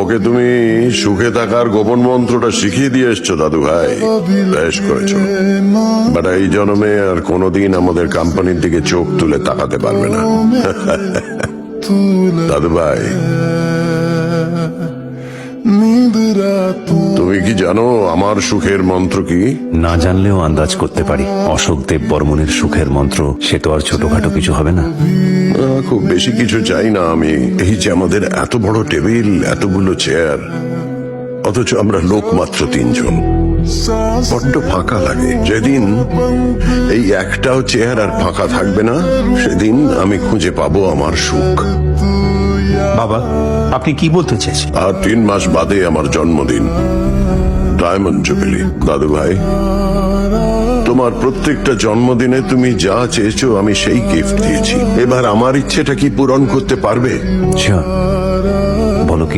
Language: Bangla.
ওকে তুমি সুখে থাকার গোপন মন্ত্রটা শিখিয়ে দিয়ে এসছো দাদু ভাই, বেশ করেছো। বাট এই জন্মে আর কোনোদিন আমাদের কোম্পানির দিকে চোখ তুলে তাকাতে পারবে না। দাদু ভাই, তুমি কি জানো আমার সুখের মন্ত্র কি? না জানলেও আন্দাজ করতে পারি। অশোক দেব বর্মনের সুখের মন্ত্র, সে তো আর ছোটখাটো কিছু হবে না। খুব বেশি কিছু চাই না আমি। এই যে আমাদের এত বড় টেবিল, এতগুলো চেয়ার, অথচ আমরা লোক মাত্র 3 জন। বড্ড ফাঁকা লাগে। যেদিন এই একটাও চেয়ার আর ফাঁকা থাকবে না, সেদিন আমি খুঁজে পাবো আমার সুখ। বাবা, আপনি কি বলতে চেয়েছেন? আর 3 মাস বাদে আমার জন্মদিন, ডায়মন্ড জুবিলি। দাদু ভাই, তোমার প্রত্যেকটা জন্মদিনে তুমি যা চেয়েছো আমি সেই গিফট দিয়েছি। এবার আমার ইচ্ছেটা কি পূরণ করতে পারবে? শিওর।